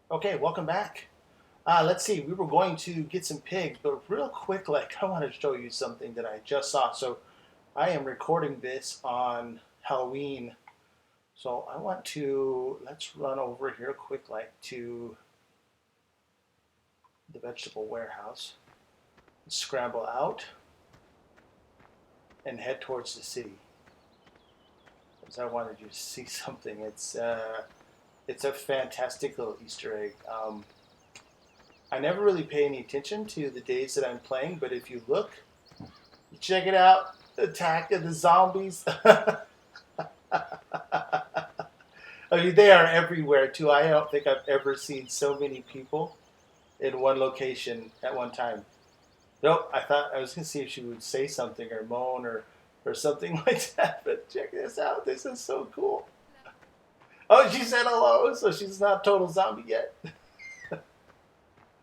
Okay, welcome back. Let's see, we were going to get some pigs, but real quick, I want to show you something that I just saw. So I am recording this on Halloween. So I want to, let's run over here quick, to the vegetable warehouse, scramble out, and head towards the city. Because I wanted you to see something. It's a fantastic little Easter egg. I never really pay any attention to the days that I'm playing, but if you look, check it out. Attack of the Zombies. I mean, they are everywhere too. I don't think I've ever seen so many people in one location at one time. Nope. I thought I was gonna see if she would say something or moan or something like that. But check this out. This is so cool. Oh, she said hello, so she's not total zombie yet.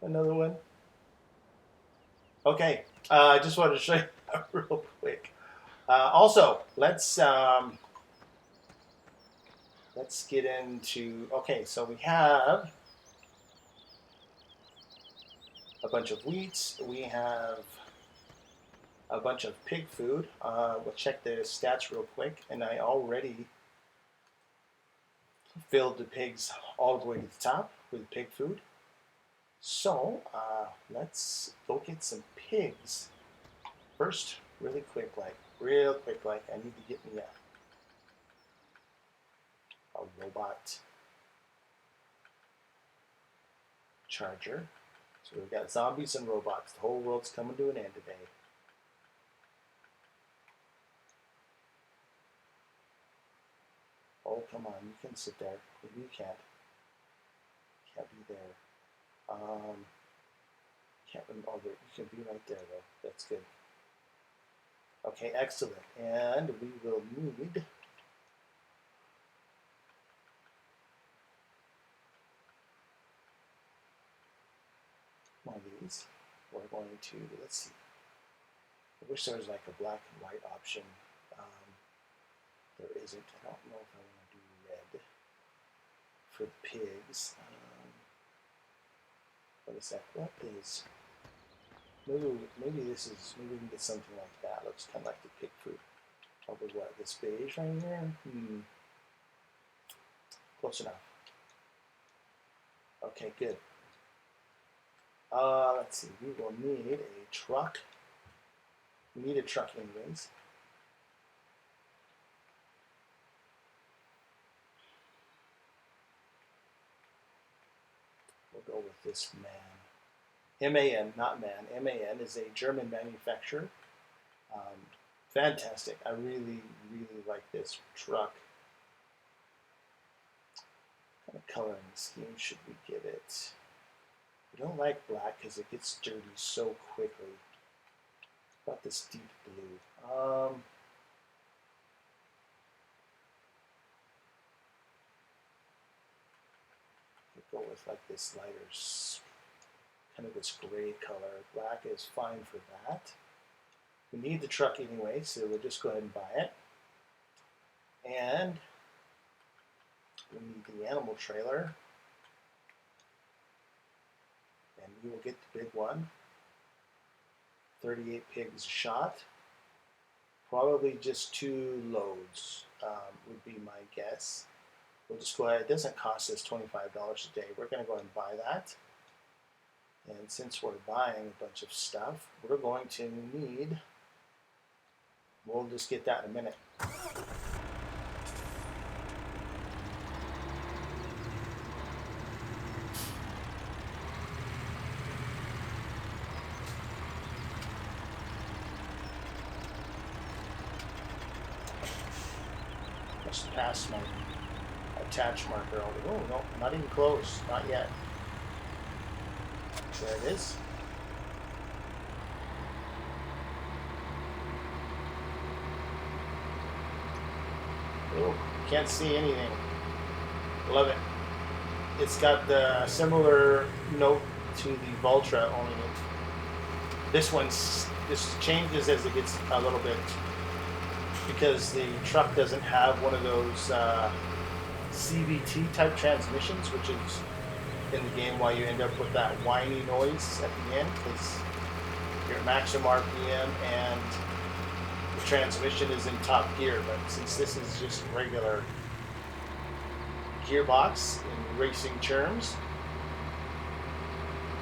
Another one. Okay. I just wanted to show you that real quick. Also, let's get into. Okay, so we have a bunch of wheats. We have a bunch of pig food. We'll check the stats real quick, and I already filled the pigs all the way to the top with pig food. So let's go get some pigs. First, real quick, I need to get me a robot charger. So we've got zombies and robots. The whole world's coming to an end today. Oh, come on, you can sit there. Maybe you can't. Can't be there. Can't remember. Oh, you can be right there, though. That's good. Okay, excellent. And we will need one of these. We're going to, let's see. I wish there was like a black and white option. There isn't. I don't know if I want to do red for the pigs. What is that? What is? Maybe this is. Maybe we can get something like that. Looks kind of like the pig food. Probably what? This beige right here. Close enough. Okay, good. Let's see. We will need a truck. We need a truck anyways. We'll go with this man. MAN, not man. MAN is a German manufacturer. Fantastic. I really, really like this truck. What kind of coloring scheme should we give it? We don't like black because it gets dirty so quickly. What about this deep blue? We'll go with like this lighter, kind of this gray color. Black is fine for that. We need the truck anyway, so we'll just go ahead and buy it. And we need the animal trailer. And we will get the big one. 38 pigs shot. Probably just 2 loads would be my guess. We'll just go ahead. It doesn't cost us $25 a day. We're going to go ahead and buy that. And since we're buying a bunch of stuff, we're going to need. We'll just get that in a minute. Just past my attach marker. Oh no, not even close. Not yet. There it is. Oh, can't see anything. Love it. It's got the similar note to the Vultra, only this changes as it gets a little bit because the truck doesn't have one of those CVT type transmissions, which is in the game why you end up with that whiny noise at the end, because you're at maximum RPM and the transmission is in top gear. But since this is just regular gearbox in racing terms,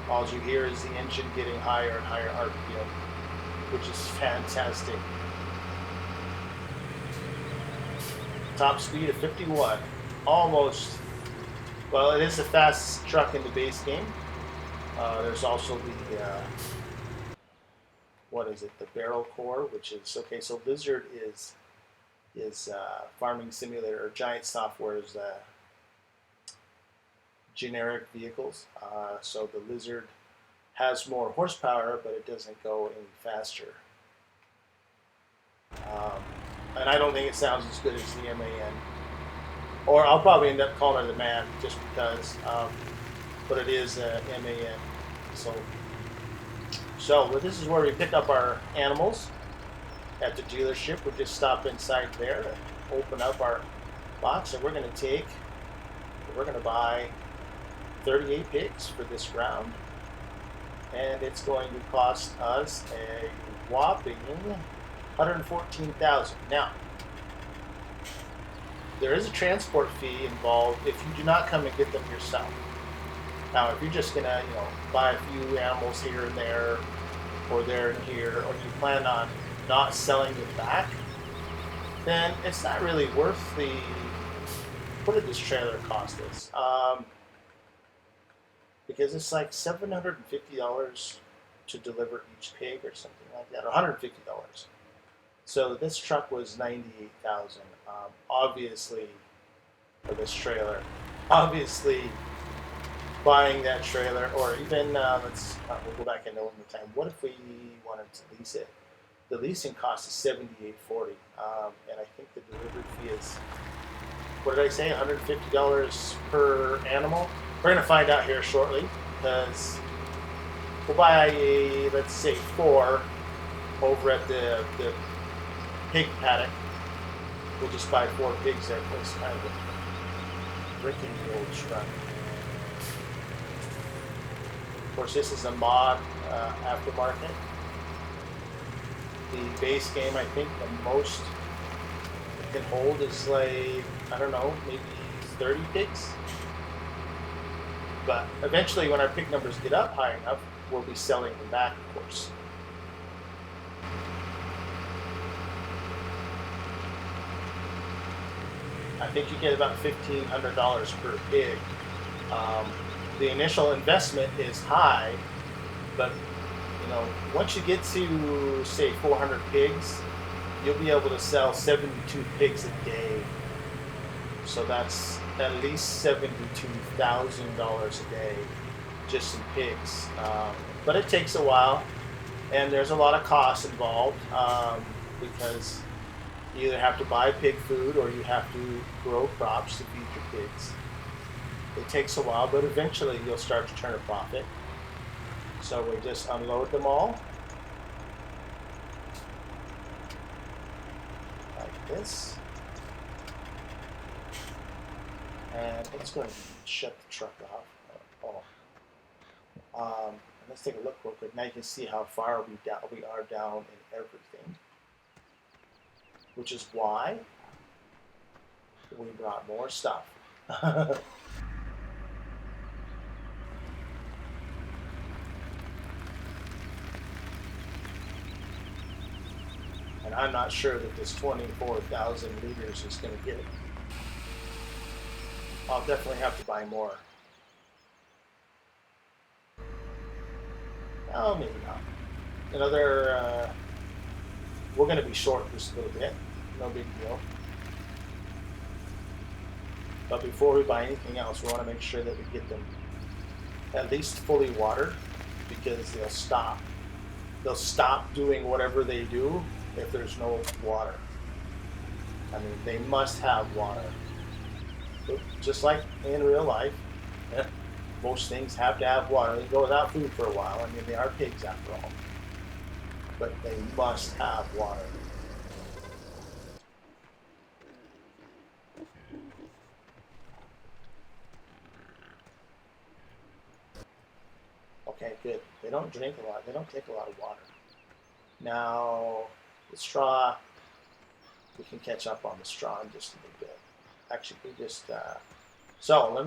all you hear is the engine getting higher and higher RPM, which is fantastic. Top speed of 51, almost. Well, it is the fastest truck in the base game. There's also the what is it? The barrel core, which is okay. So Lizard is farming simulator, or Giant Software is generic vehicles. So the Lizard has more horsepower, but it doesn't go any faster. And I don't think it sounds as good as the MAN. Or I'll probably end up calling it the MAN just because, but it is a MAN. So well, this is where we pick up our animals at the dealership. We just stop inside there and open up our box, and we're going to buy 38 pigs for this round, and it's going to cost us a whopping 114,000. Now, there is a transport fee involved if you do not come and get them yourself. Now, if you're just gonna, buy a few animals here and there, or there and here, or you plan on not selling it back, then it's not really worth the. What did this trailer cost us? Because it's like $750 to deliver each pig or something like that, or $150. So this truck was $98,000. Obviously, for this trailer, obviously buying that trailer, or even we'll go back into one more time. What if we wanted to lease it? The leasing cost is $78.40, and I think the delivery fee is, what did I say, $150 per animal. We're going to find out here shortly, because we'll buy let's say 4 over at the pig paddock. We'll just buy 4 pigs there. It's kind of a freaking old truck. Of course, this is a mod aftermarket. The base game, I think the most it can hold is like, I don't know, maybe 30 pigs. But eventually, when our pig numbers get up high enough, we'll be selling them back, of course. I think you get about $1,500 per pig. The initial investment is high, but once you get to say 400 pigs, you'll be able to sell 72 pigs a day. So that's at least $72,000 a day just in pigs. But it takes a while, and there's a lot of costs involved because you either have to buy pig food or you have to grow crops to feed your pigs. It takes a while, but eventually you'll start to turn a profit. So we just unload them all like this. And let's go ahead and shut the truck off. Let's take a look real quick. Now you can see how far we are down in everything, which is why we brought more stuff. And I'm not sure that this 24,000 liters is going to get it. I'll definitely have to buy more. Oh, maybe not. We're going to be short just a little bit. No big deal. But before we buy anything else, we want to make sure that we get them at least fully watered, because they'll stop. They'll stop doing whatever they do if there's no water. I mean, they must have water. Just like in real life, most things have to have water. They go without food for a while. I mean, they are pigs after all. But they must have water. Okay, good. They don't drink a lot. They don't take a lot of water. Now, the straw, we can catch up on the straw in just a little bit. Actually, we just so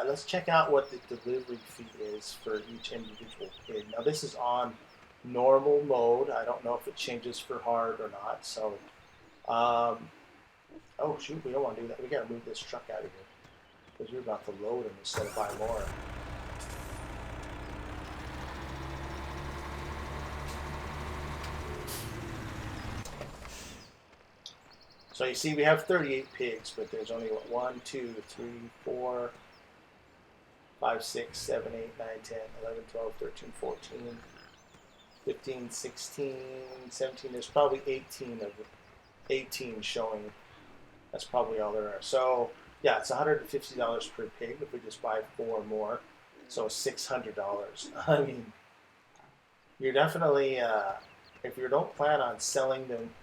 let's check out what the delivery fee is for each individual pig. Now this is on normal mode. I don't know if it changes for hard or not. So, oh shoot, we don't want to do that. We got to move this truck out of here because we're about to load them instead of buy more. So you see, we have 38 pigs, but there's only 1, 2, 3, 4, 5, 6, 7, 8, 9, 10, 11, 12, 13, 14, 15, 16, 17. There's probably 18 showing. That's probably all there are. So yeah, it's $150 per pig if we just buy 4 more. So $600. I mean, you're definitely if you don't plan on selling them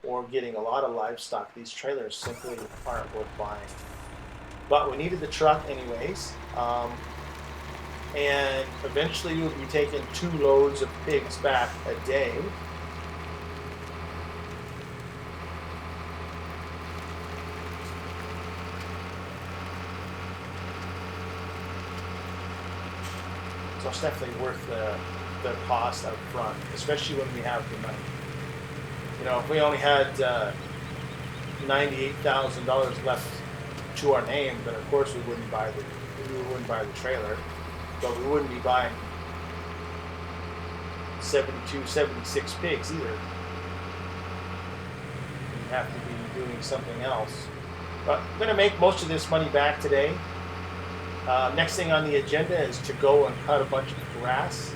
or getting a lot of livestock, these trailers simply aren't worth buying. But we needed the truck anyways, and eventually we'll be taking 2 loads of pigs back a day. So it's definitely worth the cost up front, especially when we have the money. You know, if we only had $98,000 left to our name, then of course we wouldn't buy the trailer, but we wouldn't be buying 72, 76 pigs either. We'd have to be doing something else. But I'm going to make most of this money back today. Next thing on the agenda is to go and cut a bunch of grass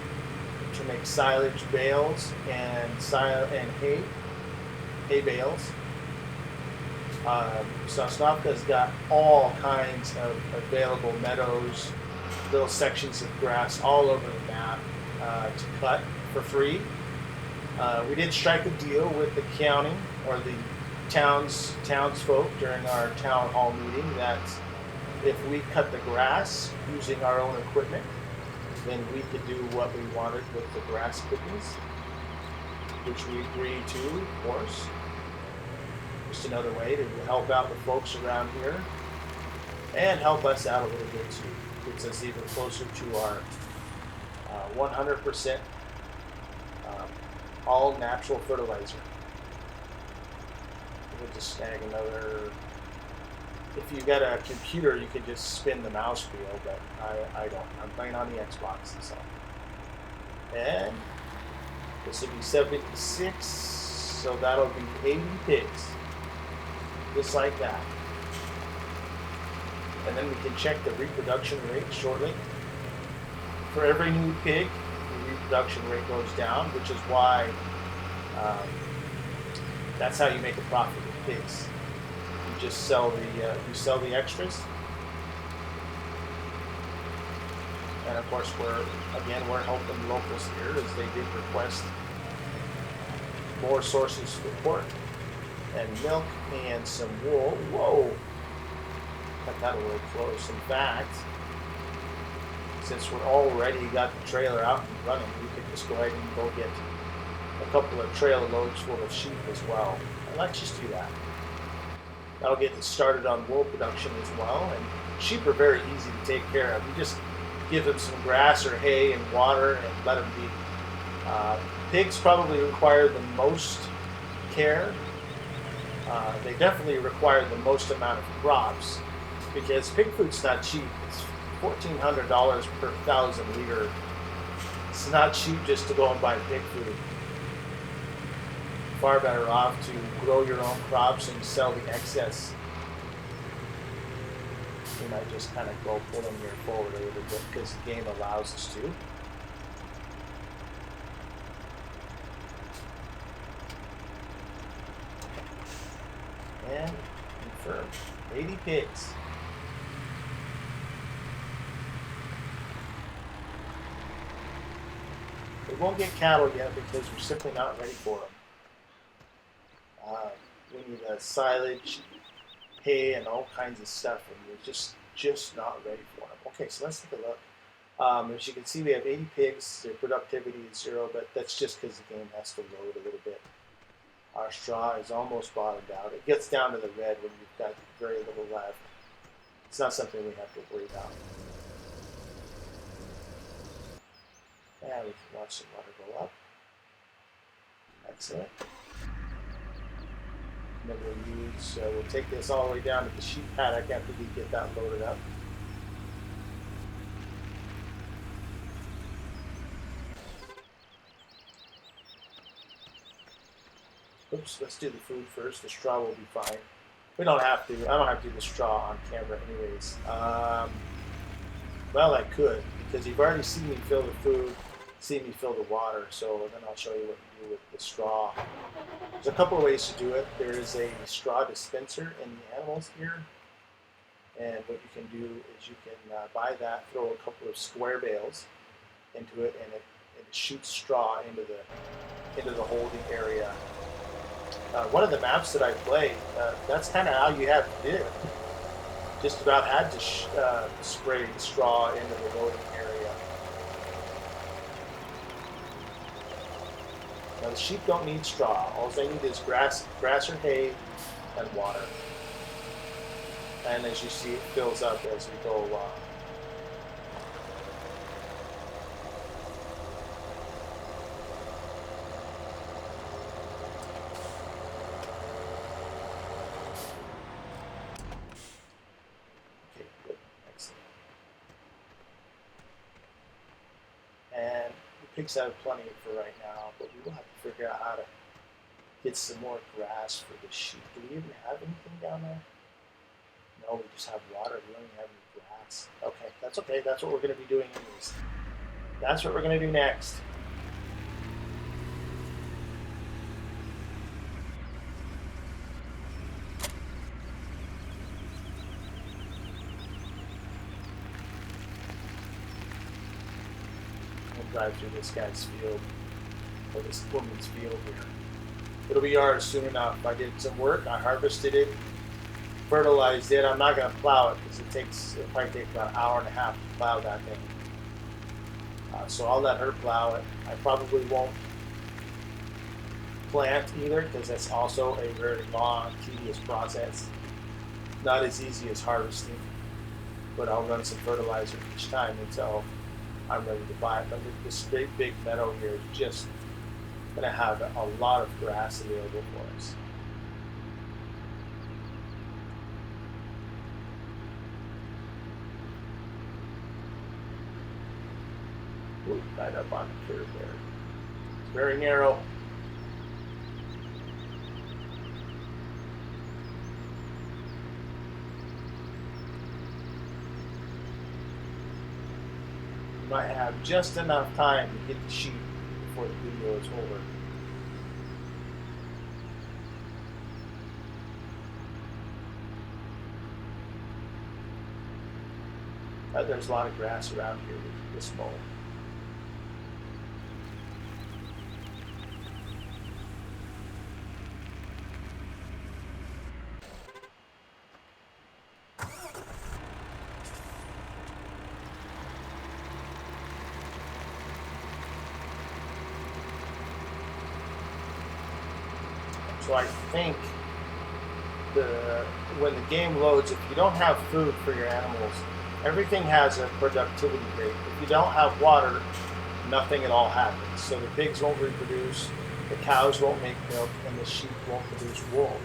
to make silage bales and hay bales. Sosnovka's got all kinds of available meadows, little sections of grass all over the map to cut for free. We did strike a deal with the county or the townsfolk during our town hall meeting that if we cut the grass using our own equipment, then we could do what we wanted with the grass clippings, which we agreed to, of course. Just another way to help out the folks around here and help us out a little bit too. Gets us even closer to our 100% all natural fertilizer. We'll just snag another. If you got a computer, you could just spin the mouse wheel, but I don't. I'm playing on the Xbox and stuff. And this will be 76, so that'll be 80 pigs. Just like that. And then we can check the reproduction rate shortly. For every new pig, the reproduction rate goes down, which is why that's how you make a profit with pigs. You just sell the extras. And of course, we're helping locals here as they did request more sources for pork and milk and some wool. Whoa! Cut that a little close. In fact, since we're already got the trailer out and running, we could just go ahead and go get a couple of trailer loads full of sheep as well. And let's just do that. That'll get us started on wool production as well. And sheep are very easy to take care of. You just give them some grass or hay and water and let them be. Pigs probably require the most care. They definitely require the most amount of crops because pig food's not cheap. It's $1,400 per 1,000 liter. It's not cheap just to go and buy pig food. Far better off to grow your own crops and sell the excess. We might just kind of go pull them here forward a little bit because the game allows us to. And confirm 80 pigs. We won't get cattle yet because we're simply not ready for them. We need silage, hay, and all kinds of stuff, and we're just not ready for them. Okay, so let's take a look As you can see, we have 80 pigs. Their productivity is 0, but that's just because the game has to load a little bit. Our straw is almost bottomed out. It gets down to the red when you've got very little left. It's not something we have to worry about. And we can watch the water go up. Excellent. And then we'll take this all the way down to the sheep paddock after we get that loaded up. Oops, let's do the food first. The straw will be fine. We don't have to. I don't have to do the straw on camera anyways. Well, I could, because you've already seen me fill the food, seen me fill the water, so then I'll show you what you do with the straw. There's a couple of ways to do it. There is a straw dispenser in the animals here, and what you can do is you can buy that, throw a couple of square bales into it, and it shoots straw into the holding area. One of the maps that I played, that's kind of how you have to do it. Just about had to spray straw into the loading area. Now the sheep don't need straw. All they need is grass or hay and water. And as you see, it fills up as we go along. And the pigs have plenty for right now, but we will have to figure out how to get some more grass for the sheep. Do we even have anything down there? No, we just have water. We don't even have any grass. Okay, that's okay. That's what we're going to be doing anyways. That's what we're going to do next. Drive through this guy's field, or this woman's field here. It'll be ours soon enough. I did some work, I harvested it, fertilized it. I'm not going to plow it because it'll probably take about an hour and a half to plow that thing. So I'll let her plow it. I probably won't plant either because that's also a very long, tedious process. Not as easy as harvesting, but I'll run some fertilizer each time until I'm ready to buy it. But this big meadow here is just going to have a lot of grass available for us. Ooh, right up on the curve there. It's very narrow. Might have just enough time to get the sheep before the video is over. There's a lot of grass around here with this mow. So I think when the game loads, if you don't have food for your animals, everything has a productivity rate. If you don't have water, nothing at all happens. So the pigs won't reproduce, the cows won't make milk, and the sheep won't produce wool.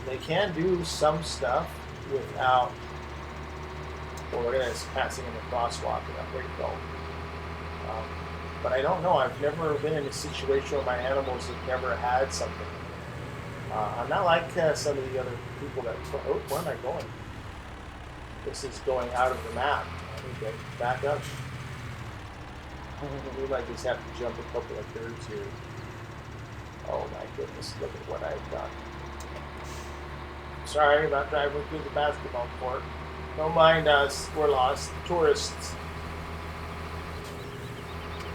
They can do some stuff without. Well, look at this, passing in the crosswalk. There you go. But I don't know. I've never been in a situation where my animals have never had something. I'm not like some of the other people that. Oh, where am I going? This is going out of the map. I need to back up. We might just have to jump a couple of curves here. Oh my goodness, look at what I've done. Sorry about driving through the basketball court. Don't mind us, we're lost tourists.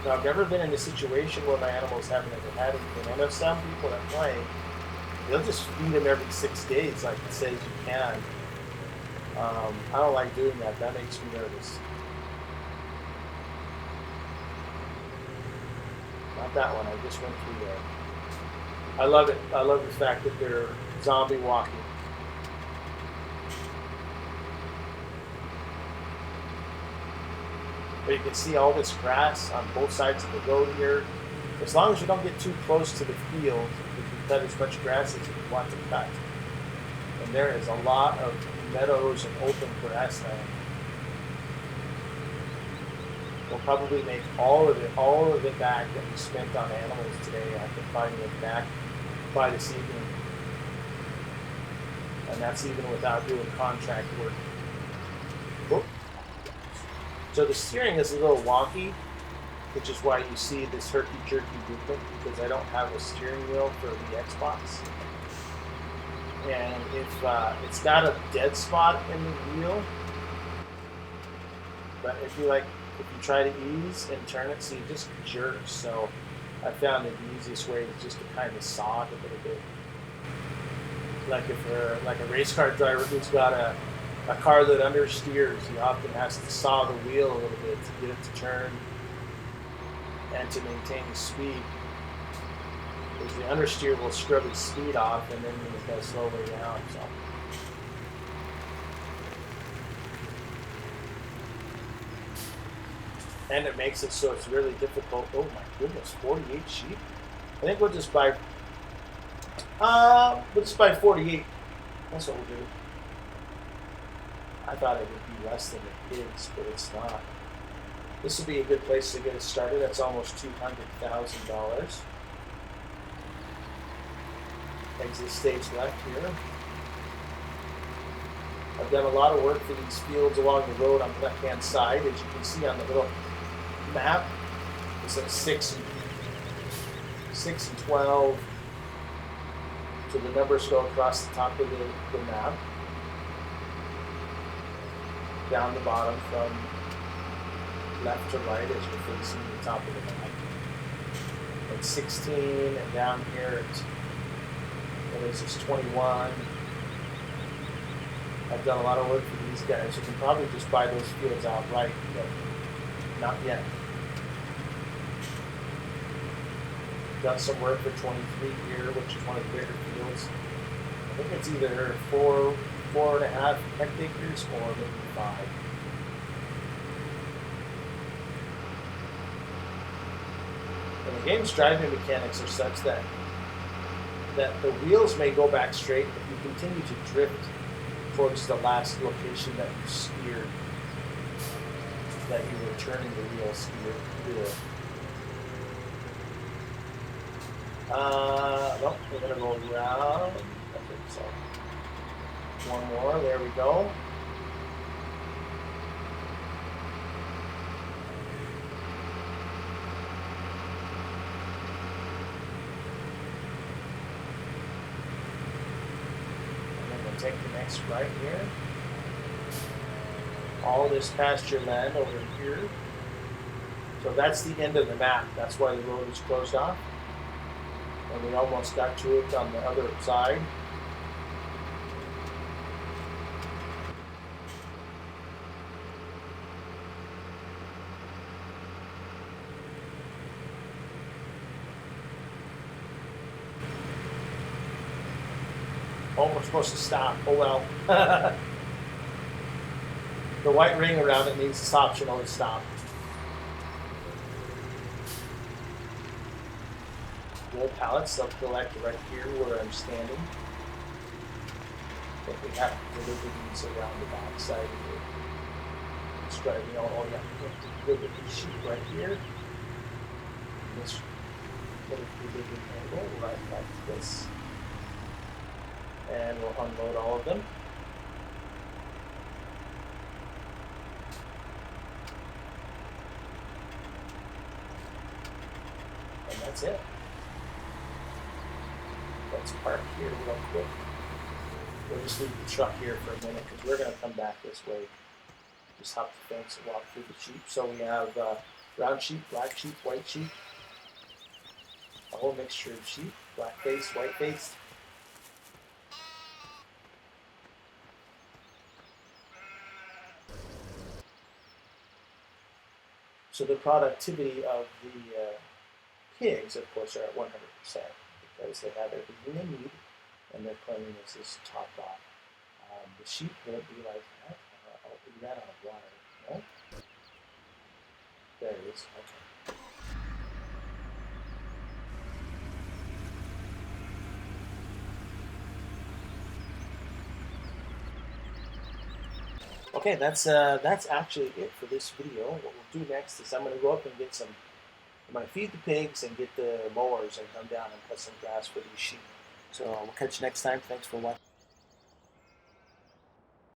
Now, I've never been in a situation where my animals haven't ever had anything. I know some people that play, they'll just feed them every 6 days like it says you can. I don't like doing that. That makes me nervous. Not that one. I just went through there. I love it. I love the fact that they're zombie walking. But you can see all this grass on both sides of the road here. As long as you don't get too close to the field, you can cut as much grass as you want to cut. And there is a lot of meadows and open grassland. We'll probably make all of it back that we spent on animals today after finding it back by this evening. And that's even without doing contract work. Whoop. So the steering is a little wonky, which is why you see this herky-jerky movement, because I don't have a steering wheel for the Xbox. And if it's got a dead spot in the wheel, but if you try to ease and turn it, so you just jerk. So I found that the easiest way is just to kind of saw it a little bit. Like if you're like a race car driver who's got a car that understeers, he often has to saw the wheel a little bit to get it to turn and to maintain the speed. Because the understeer will scrub its speed off, and then he's got to slow way down. So. And it makes it so it's really difficult. Oh my goodness, 48 sheep? I think we'll just buy 48. That's what we'll do. I thought it would be less than the pigs, but it's not. This would be a good place to get us started. That's almost $200,000. Exit stage left here. I've done a lot of work for these fields along the road on the left-hand side. As you can see on the little map, it says 6 and 12. So the numbers go across the top of the map, down the bottom from left to right as you're facing the top of the map. And 16, and down here it's, what is this, 21. I've done a lot of work for these guys. You can probably just buy those fields outright, but not yet. Done some work for 23 here, which is one of the bigger fields. I think it's either 4.5 hectares or maybe 5. And the game's driving mechanics are such that the wheels may go back straight if you continue to drift towards the last location that you steered, that you were turning the wheel steer. Nope, we're going to go around. I think so. One more, there we go. And then we'll take the next right here. All this pasture land over here. So that's the end of the map. That's why the road is closed off. And we almost got to it on the other side. Oh, we're supposed to stop. Oh well. The white ring around it means it's optional to stop. Wool pallets, they'll collect right here where I'm standing. But we have to deliver these around the back side of it. It's driving all, yeah, we have to deliver these sheep right here. This delivery angle right like this. And we'll unload all of them. And that's it. Let's park here real quick. We'll just leave the truck here for a minute because we're going to come back this way. Just hop the fence and walk through the sheep. So we have brown sheep, black sheep, white sheep. A whole mixture of sheep, black face, white face. So the productivity of the pigs, of course, are at 100% because they have everything they need and their cleanliness is top off. The sheep won't be like that. We ran out of water. No? There it is. Okay. Okay, that's actually it for this video. What we'll do next is I'm going to go up and get some. I'm going to feed the pigs and get the mowers and come down and cut some grass for these sheep. So we'll catch you next time. Thanks for watching.